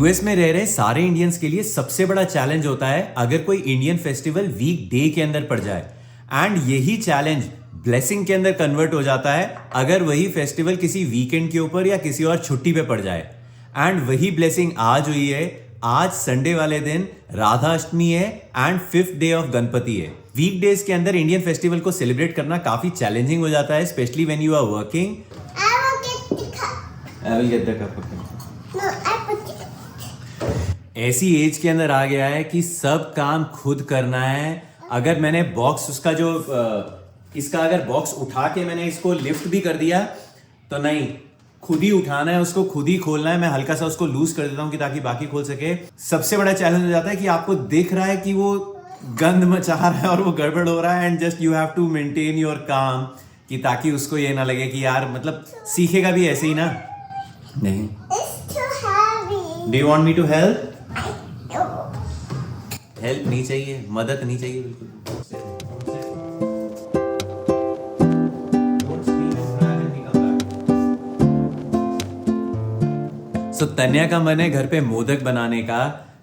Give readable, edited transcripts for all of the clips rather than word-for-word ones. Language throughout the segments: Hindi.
यूएस में रह रहे सारे इंडियंस के लिए सबसे बड़ा चैलेंज होता है अगर कोई इंडियन फेस्टिवल वीक डे के अंदर पड़ जाए, एंड यही चैलेंज ब्लेसिंग के अंदर कन्वर्ट हो जाता है अगर वही फेस्टिवल किसी वीकेंड के ऊपर या किसी और छुट्टी पे पड़ जाए। एंड वही ब्लेसिंग आज हुई है। आज संडे वाले दिन राधा अष्टमी है and 5th day of Ganpati है। वीक डेज के अंदर इंडियन फेस्टिवल को सेलिब्रेट करना काफी चैलेंजिंग हो जाता है, especially when you are working. I will get the cup. No, I put it. ऐसी एज के अंदर आ गया है कि सब काम खुद करना है। अगर मैंने बॉक्स उसका जो इसका अगर बॉक्स उठा के मैंने इसको लिफ्ट भी कर दिया तो नहीं, खुद ही उठाना है, उसको खुद ही खोलना है। मैं हल्का सा उसको लूज कर देता हूँ कि ताकि बाकी खोल सके। सबसे बड़ा चैलेंज हो जाता है कि आपको दिख रहा है कि वो गंद मचा रहा है और वो गड़बड़ हो रहा है, and just you have to maintain your काम कि ताकि उसको ये ना लगे कि यार मतलब सीखेगा भी ऐसे ही ना। नहीं, It's too heavy. Do you want me to help? No. Help नहीं चाहिए, मदद नहीं चाहिए बिल्कुल। सो तन्या का मन है घर पे मोदक बनाने का।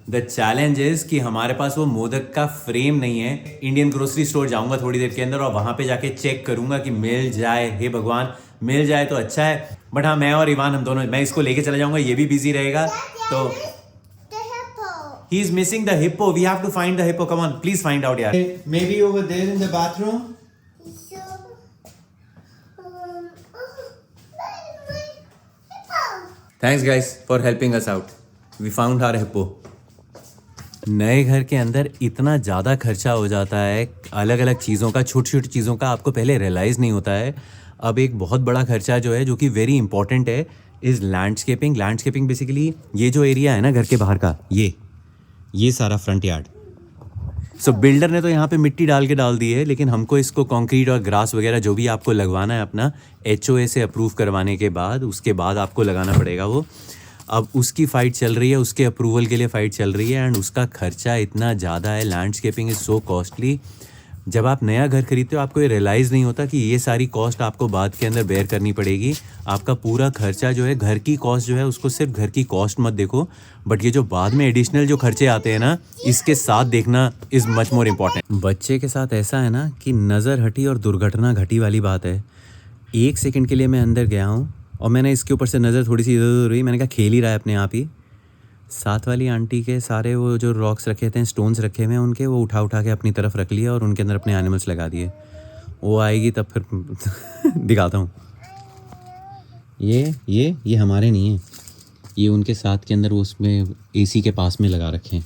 द चैलेंज इज कि हमारे पास वो मोदक का फ्रेम नहीं है। इंडियन ग्रोसरी स्टोर जाऊंगा थोड़ी देर के अंदर और वहां पे जाके चेक करूंगा कि मिल जाए। हे भगवान, मिल जाए तो अच्छा है। बट हाँ, मैं और इवान हम दोनों, मैं इसको लेके चला जाऊंगा, ये भी बिजी रहेगा। तो The hippo. He is missing the hippo. We have to find the hippo. Come on, please find out यार। Maybe over there in the bathroom. So, where's my hippo? Thanks guys for helping us out. We found our hippo. नए घर के अंदर इतना ज़्यादा खर्चा हो जाता है, अलग अलग चीज़ों का, छोटी छोटी चीज़ों का आपको पहले रियलाइज़ नहीं होता है। अब एक बहुत बड़ा खर्चा जो है, जो कि वेरी इंपॉर्टेंट है, इज़ लैंडस्केपिंग। लैंडस्केपिंग बेसिकली ये जो एरिया है ना घर के बाहर का, ये सारा फ्रंट यार्ड। सो बिल्डर ने तो यहाँ पे मिट्टी डाल के डाल दी है, लेकिन हमको इसको कंक्रीट और ग्रास वगैरह जो भी आपको लगवाना है अपना HOA से अप्रूव करवाने के बाद, उसके बाद आपको लगाना पड़ेगा वो। अब उसकी फ़ाइट चल रही है, उसके अप्रूवल के लिए फ़ाइट चल रही है, एंड उसका खर्चा इतना ज़्यादा है। Landscaping is so costly. जब आप नया घर खरीदते हो आपको ये रियलाइज़ नहीं होता कि ये सारी कॉस्ट आपको बाद के अंदर बेयर करनी पड़ेगी। आपका पूरा खर्चा जो है, घर की कॉस्ट जो है, उसको सिर्फ घर की कॉस्ट मत देखो, बट ये जो बाद में एडिशनल जो खर्चे आते हैं ना, इसके साथ देखना इज़ मच मोर इम्पॉर्टेंट। बच्चे के साथ ऐसा है ना कि नज़र हटी और दुर्घटना घटी वाली बात है। 1 सेकंड के लिए मैं अंदर गया हूँ और मैंने इसके ऊपर से नज़र थोड़ी सी इधर उधर हुई। मैंने कहा खेल ही रहा है अपने आप ही। साथ वाली आंटी के सारे वो जो रॉक्स रखे थे, स्टोन्स रखे हुए हैं उनके, वो उठा के अपनी तरफ रख लिया और उनके अंदर अपने एनिमल्स लगा दिए। वो आएगी तब फिर दिखाता हूँ। ये हमारे नहीं है, ये उनके साथ के अंदर वो उसमें AC के पास में लगा रखे हैं।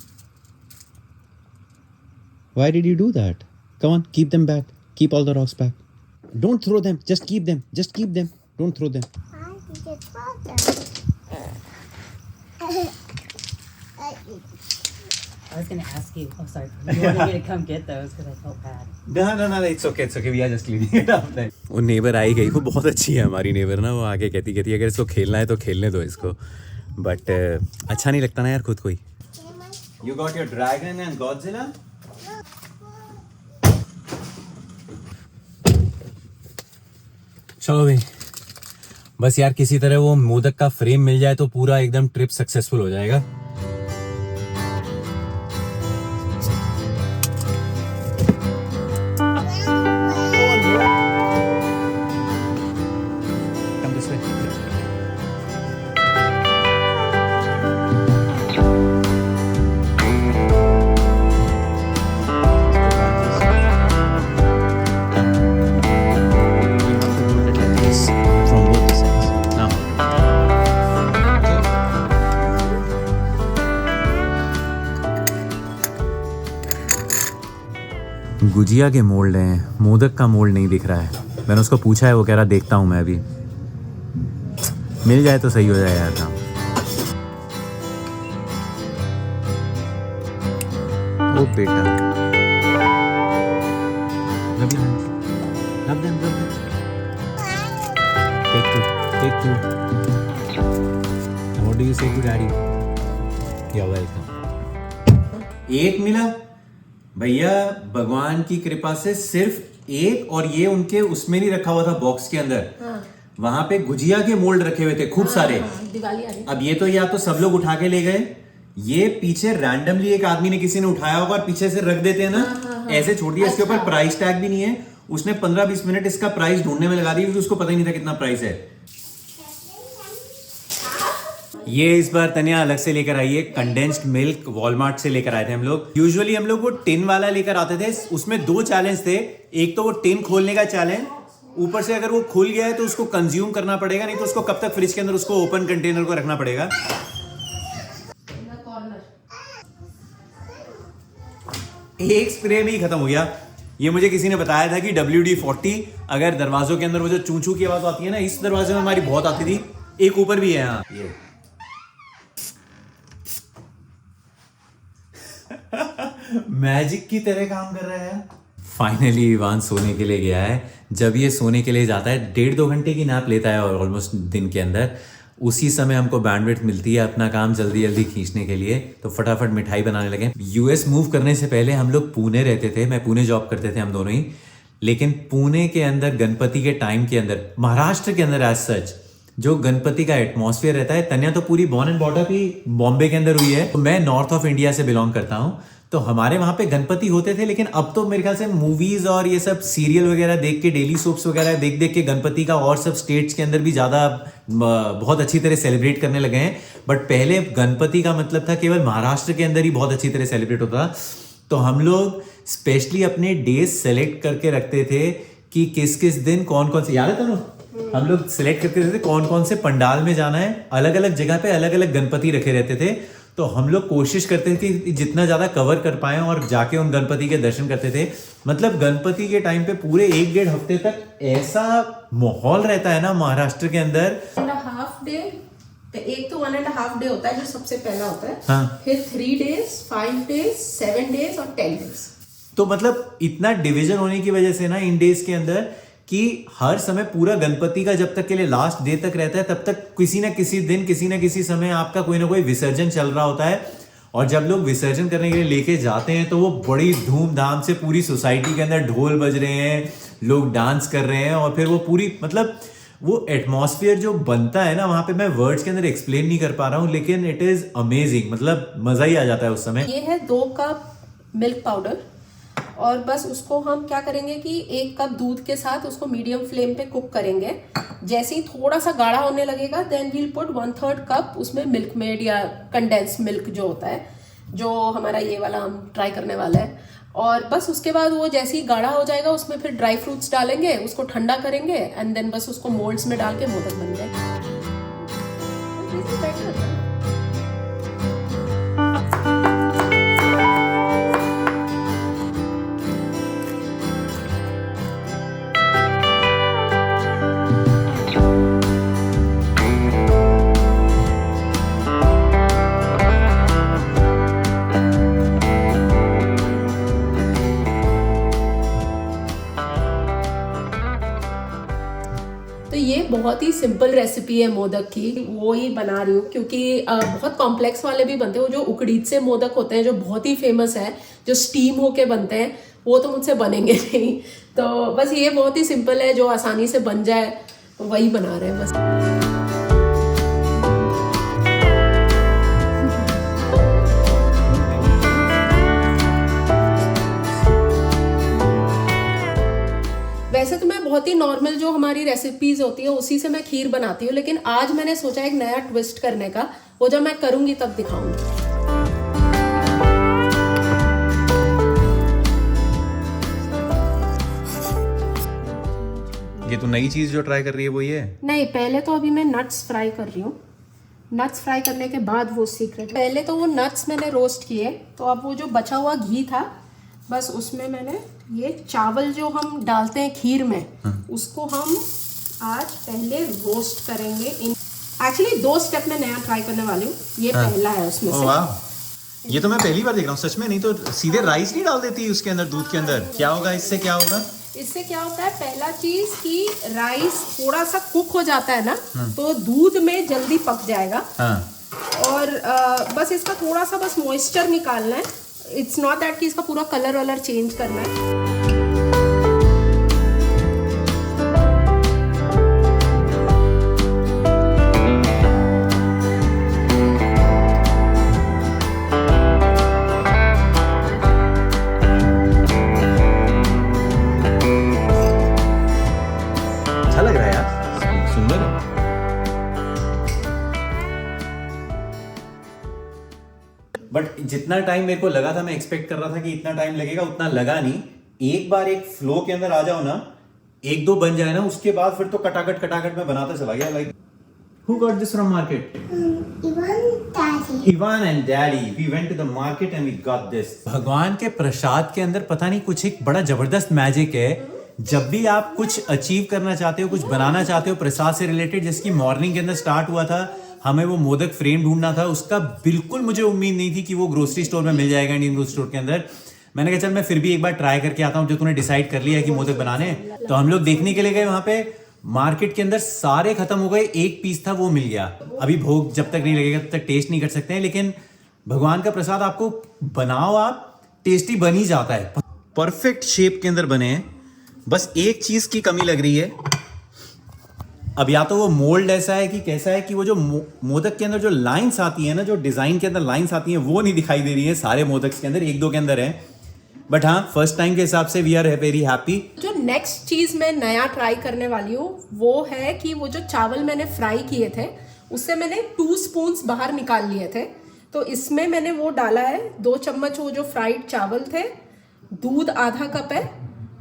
Why did you do that? Come on, keep them back. Keep all the rocks back. Don't throw them. Just keep them. Just keep them. Don't throw them. I think it's water. I was going to ask you. Oh, sorry. You wanted me to come get those because I felt bad. No. It's okay. We are just cleaning it up. वो नेबर आई गई, वो बहुत अच्छी है हमारी नेबर ना। वो आके कहती अगर इसको खेलना है तो खेलने दो इसको, बट अच्छा नहीं लगता ना यार खुद कोई। You got your dragon and Godzilla? चलो भाई, बस यार किसी तरह वो मोदक का फ्रेम मिल जाए तो पूरा एकदम ट्रिप सक्सेसफुल हो जाएगा। गुजिया के मोल्ड हैं, मोदक का मोल्ड नहीं दिख रहा है। मैंने उसको पूछा है, वो कह रहा देखता हूँ मैं अभी, मिल जाए तो सही हो जाए यार काम। ओ बेटा, take two. What do you say to daddy? You're welcome. एक मिला भैया, भगवान की कृपा से सिर्फ एक, और ये उनके उसमें नहीं रखा हुआ था बॉक्स के अंदर। वहां पे गुजिया के मोल्ड रखे हुए थे खूब सारे। दिवाली आ रही। अब ये तो या तो सब लोग उठा के ले गए ये पीछे रैंडमली एक आदमी ने किसी ने उठाया होगा और पीछे से रख देते हैं ना, ऐसे छोड़ दिया। इसके ऊपर प्राइस टैग भी नहीं है। उसने 15-20 मिनट इसका प्राइस ढूंढने में लगा दी क्योंकि उसको पता ही नहीं था कितना प्राइस है। ये इस बार तनिया अलग से लेकर आई है, कंडेंस्ड मिल्क वॉलमार्ट से लेकर आए थे हम लोग। यूजुअली हम लोग वो टिन वाला लेकर आते थे, उसमें 2 चैलेंज थे। एक तो वो टिन खोलने का चैलेंज, ऊपर से अगर वो खुल गया है तो उसको कंज्यूम करना पड़ेगा, नहीं तो उसको कब तक फ्रिज के अंदर उसको ओपन कंटेनर को रखना पड़ेगा। एक स्प्रे में ही खत्म हो गया। ये मुझे किसी ने बताया था कि WD-40 अगर दरवाजों के अंदर वो जो चूं-चूं की आवाज आती है ना, इस दरवाजे में हमारी बहुत आती थी। एक ऊपर भी है यहाँ, ये मैजिक की तरह काम कर रहा है। फाइनली इवान सोने के लिए गया है। जब ये सोने के लिए जाता है 1.5-2 घंटे की नैप लेता है और ऑलमोस्ट दिन के अंदर, उसी समय हमको बैंडविड्थ मिलती है अपना काम जल्दी जल्दी खींचने के लिए। तो फटाफट मिठाई बनाने लगे। यूएस मूव करने से पहले हम लोग पुणे रहते थे, मैं पुणे जॉब करते थे हम दोनों ही। लेकिन पुणे के अंदर गणपति के टाइम के अंदर, महाराष्ट्र के अंदर एज सच जो गणपति का एटमॉस्फेयर रहता है, तन्या तो पूरी बॉर्न एंड बॉटअप ही बॉम्बे के अंदर हुई है। तो मैं नॉर्थ ऑफ इंडिया से बिलोंग करता हूँ, तो हमारे वहां पे गणपति होते थे। लेकिन अब तो मेरे ख्याल से मूवीज और ये सब सीरियल वगैरह देख के, डेली सोप्स वगैरह देख देख के गणपति का और सब स्टेट्स के अंदर भी ज्यादा बहुत अच्छी तरह सेलिब्रेट करने लगे हैं। बट पहले गणपति का मतलब था केवल महाराष्ट्र के अंदर ही बहुत अच्छी तरह सेलिब्रेट होता था। तो हम लोग स्पेशली अपने डेज सेलेक्ट करके रखते थे कि किस किस दिन कौन कौन से, याद है तुम्हें? हम लोग सिलेक्ट करके रहते थे कौन कौन से पंडाल में जाना है। अलग अलग जगह पे अलग अलग गणपति रखे रहते थे। तो हम लोग कोशिश करते थे कि जितना ज्यादा कवर कर पाए और जाके उन गणपति के दर्शन करते थे। मतलब गणपति के टाइम पे पूरे 1-1.5 हफ्ते तक ऐसा माहौल रहता है ना महाराष्ट्र के अंदर। 1.5 डे, एक तो 1.5 डे होता है जो सबसे पहला होता है। हाँ। फिर 3 डेज, 5 डेज, 7 डेज और 10 डेज। तो मतलब इतना डिवीजन होने की वजह से ना इन डेज के अंदर कि हर समय पूरा गणपति का जब तक के लिए लास्ट डे तक रहता है, तब तक किसी ना किसी दिन किसी ना किसी समय आपका कोई ना कोई विसर्जन चल रहा होता है। और जब लोग विसर्जन करने के लिए लेके जाते हैं तो वो बड़ी धूमधाम से पूरी सोसाइटी के अंदर ढोल बज रहे हैं, लोग डांस कर रहे हैं और फिर वो पूरी मतलब वो एटमॉस्फेयर जो बनता है ना वहां पे, मैं वर्ड्स के अंदर एक्सप्लेन नहीं कर पा रहा हूँ, लेकिन इट इज अमेजिंग। मतलब मजा ही आ जाता है उस समय। ये है 2 कप मिल्क पाउडर और बस उसको हम क्या करेंगे कि 1 कप दूध के साथ उसको मीडियम फ्लेम पे कुक करेंगे। जैसे ही थोड़ा सा गाढ़ा होने लगेगा देन वील पुट 1/3 कप उसमें मिल्क मेड या कंडेंस मिल्क जो होता है, जो हमारा ये वाला हम ट्राई करने वाला है। और बस उसके बाद वो जैसे ही गाढ़ा हो जाएगा उसमें फिर ड्राई फ्रूट्स डालेंगे, उसको ठंडा करेंगे एंड देन बस उसको मोल्ड्स में डाल के मोदक बन जाएगा। तो ये बहुत ही सिंपल रेसिपी है मोदक की, वो ही बना रही हूँ क्योंकि बहुत कॉम्प्लेक्स वाले भी बनते हैं। वो जो उकड़ीद से मोदक होते हैं जो बहुत ही फेमस है, जो स्टीम होके बनते हैं, वो तो मुझसे बनेंगे नहीं। तो बस ये बहुत ही सिंपल है, जो आसानी से बन जाए तो वही बना रहे हैं बस। वैसे तो मैं बहुत ही नॉर्मल जो हमारी रेसिपीज होती है उसी से मैं खीर बनाती हूँ, लेकिन आज मैंने सोचा एक नया ट्विस्ट करने का। वो जब मैं करूंगी तब दिखाऊंगी। ये तो नई चीज जो ट्राई कर रही है वो ये है? नहीं, पहले तो अभी मैं नट्स फ्राई कर रही हूँ। नट्स फ्राई करने के बाद वो सीक्रेट। पहले तो वो नट्स मैंने रोस्ट किए, तो अब वो जो बचा हुआ घी था बस उसमें मैंने ये चावल जो हम डालते हैं खीर में, उसको हम आज पहले रोस्ट करेंगे। एक्चुअली 2 स्टेप में नया ट्राई करने वाली हूँ, ये पहला है उसमें से। वाह, ये तो मैं पहली बार देख रहा हूँ सच में। नहीं तो सीधे राइस नहीं डाल देती उसके अंदर, दूध के अंदर? क्या होगा इससे, क्या होगा इससे? क्या होता है, पहला चीज कि राइस थोड़ा सा कुक हो जाता है ना, तो दूध में जल्दी पक जाएगा। और बस इसका थोड़ा सा बस मॉइस्चर निकालना है। इट्स नॉट दैट कि इसका पूरा कलर वलर चेंज करना है। जितना टाइम मेरे को लगा था, मैं एक्सपेक्ट कर रहा था कि इतना टाइम लगेगा, उतना लगा नहीं। एक बार एक फ्लो के अंदर आ जाओ ना, एक दो बन जाए ना, उसके बाद फिर तो कटाकट में बनाता चला गया। Like who got this from market? Ivan and Daddy. We went to the market and we got this. भगवान के प्रसाद के अंदर पता नहीं कुछ एक बड़ा जबरदस्त मैजिक है। जब भी आप कुछ अचीव करना चाहते हो, कुछ बनाना चाहते हो प्रसाद से रिलेटेड, जिसकी मॉर्निंग के अंदर स्टार्ट हुआ था, हमें वो मोदक फ्रेम ढूंढना था, उसका बिल्कुल मुझे उम्मीद नहीं थी कि वो ग्रोसरी स्टोर में मिल जाएगा, इंडियन ग्रोसरी स्टोर के अंदर। मैंने कहा चल मैं फिर भी एक बार ट्राई करके आता हूँ, जो तूने डिसाइड कर लिया है कि मोदक बनाने। तो हम लोग देखने के लिए गए वहां पे, मार्केट के अंदर सारे खत्म हो गए, एक पीस था वो मिल गया। अभी भोग जब तक नहीं लगेगा तब तक टेस्ट नहीं कर सकते हैं, लेकिन भगवान का प्रसाद आपको बनाओ आप, टेस्टी बन ही जाता है। परफेक्ट शेप के अंदर बने हैं, बस एक चीज की कमी लग रही है। अब या तो वो मोल्ड ऐसा है कि कैसा है कि वो जो मोदक के अंदर जो लाइंस आती है ना, जो डिजाइन के अंदर लाइंस आती हैं, वो नहीं दिखाई दे रही है सारे मोदक के अंदर, एक दो के अंदर है। बट हाँ, फर्स्ट टाइम के हिसाब से वी आर वेरी हैप्पी। जो नेक्स्ट चीज मैं नया ट्राई करने वाली हूँ वो है कि वो जो चावल मैंने फ्राई किए थे उससे मैंने 2 स्पून्स बाहर निकाल लिए थे, तो इसमें मैंने वो डाला है 2 चम्मच वो जो फ्राइड चावल थे, दूध आधा कप है,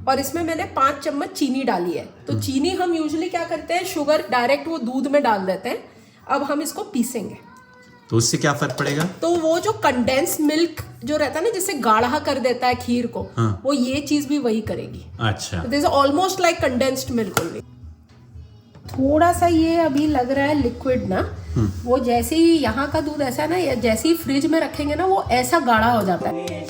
और इसमें मैंने 5 चम्मच चीनी डाली है। तो चीनी हम यूजुअली क्या करते हैं, शुगर डायरेक्ट वो दूध में डाल देते हैं। अब हम इसको पीसेंगे, तो उससे क्या फर्क पड़ेगा? तो वो जो कंडेंस मिल्क जो रहता है ना, जिससे गाढ़ा कर देता है खीर को, हाँ। वो ये चीज भी वही करेगी। अच्छा, this is almost like condensed milk only. थोड़ा सा ये अभी लग रहा है लिक्विड ना, वो जैसे ही यहाँ का दूध ऐसा है ना, या जैसे ही फ्रिज में रखेंगे ना, वो ऐसा गाढ़ा हो जाता है।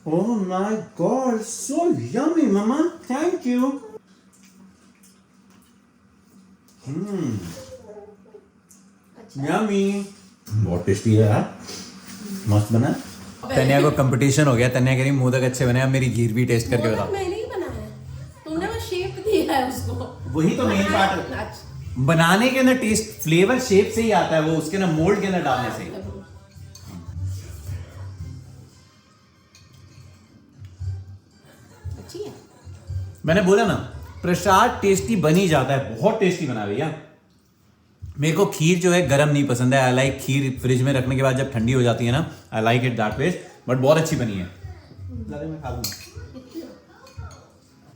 Oh my God, so yummy, Mama. Thank you. Yummy. बहुत टेस्टी है यार, मस्त बना। तन्या को कंपटीशन हो गया, तन्या कह रही मोदक अच्छे बने, अब मेरी खीर भी टेस्ट करके बताओ। मैंने ही बनाया, तुमने वो शेप दिया है उसको। वही तो मेन पार्ट है, बनाने के अंदर टेस्ट फ्लेवर शेप से ही आता है, वो उसके ना मोल्ड के अंदर डालने से। मैंने बोला ना, प्रसाद टेस्टी बन ही जाता है, बहुत टेस्टी बना भैया। मेरे को खीर जो है गरम नहीं पसंद है, आई लाइक खीर फ्रिज में रखने के बाद जब ठंडी हो जाती है ना, I like it that way, but बहुत अच्छी बनी है। मैं खा लूंगा।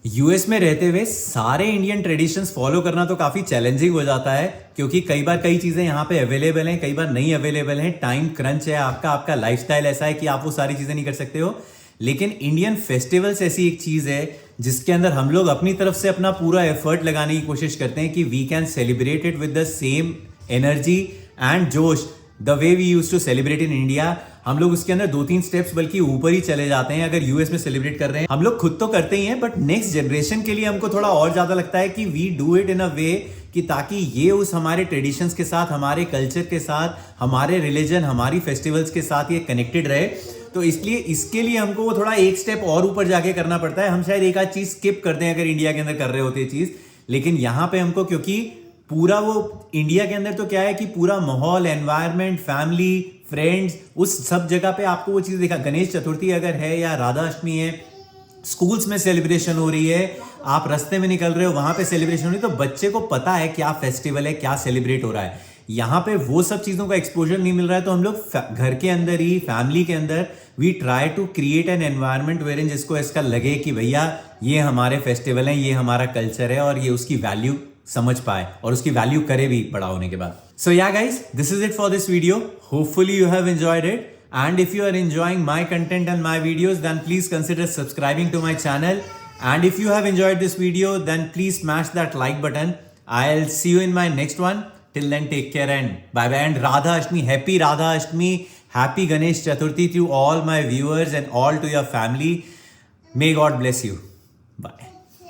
यूएस में रहते हुए सारे इंडियन ट्रेडिशंस फॉलो करना तो काफी चैलेंजिंग हो जाता है, क्योंकि कई बार कई चीजें यहाँ पे अवेलेबल हैं, कई बार नहीं अवेलेबल हैं, टाइम क्रंच है आपका लाइफस्टाइल ऐसा है कि आप वो सारी चीजें नहीं कर सकते हो। लेकिन इंडियन फेस्टिवल्स ऐसी एक चीज है जिसके अंदर हम लोग अपनी तरफ से अपना पूरा एफर्ट लगाने की कोशिश करते हैं कि we can celebrate it with the same energy and जोश the way we use to celebrate in India. हम लोग उसके अंदर 2-3 स्टेप्स बल्कि ऊपर ही चले जाते हैं। अगर यूएस में सेलिब्रेट कर रहे हैं, हम लोग खुद तो करते ही हैं, बट नेक्स्ट जनरेशन के लिए हमको थोड़ा और ज्यादा लगता है कि वी डू इट इन अ वे कि ताकि ये उस हमारे ट्रेडिशंस के साथ, हमारे कल्चर के साथ, हमारे रिलीजन, हमारी फेस्टिवल्स के साथ ये कनेक्टेड रहे। तो इसलिए इसके लिए हमको वो थोड़ा एक स्टेप और ऊपर जाके करना पड़ता है। हम शायद एक आध चीज स्किप करते हैं अगर इंडिया के अंदर कर रहे होते हैं चीज, लेकिन यहाँ पे हमको, क्योंकि पूरा वो इंडिया के अंदर तो क्या है कि पूरा माहौल, एनवायरनमेंट, फैमिली, फ्रेंड्स, उस सब जगह पे आपको वो चीज दिखा। गणेश चतुर्थी अगर है या राधा अष्टमी है, स्कूल्स में सेलिब्रेशन हो रही है, आप रास्ते में निकल रहे हो वहां पे सेलिब्रेशन हो रही है, तो बच्चे को पता है क्या फेस्टिवल है, क्या सेलिब्रेट हो रहा है। यहाँ पे वो सब चीजों का एक्सपोजर नहीं मिल रहा है, तो हम लोग घर के अंदर ही, फैमिली के अंदर, we try to create an environment wherein जिसको इसका लगे कि भैया ये हमारे फेस्टिवल हैं, ये हमारा कल्चर है, और ये उसकी वैल्यू समझ पाए और उसकी वैल्यू करे भी बड़ा होने के बाद। सो yeah guys, this is it for this video. Hopefully you have enjoyed it, and if you are enjoying my content and my videos, then please consider subscribing to my channel, and if you have enjoyed this video, then please smash that like button. I'll see you in my next one. Till then, take care and bye bye, and Radha Ashtami, happy Radha Ashtami, happy Ganesh Chaturthi to all my viewers and all to your family. May God bless you. Bye.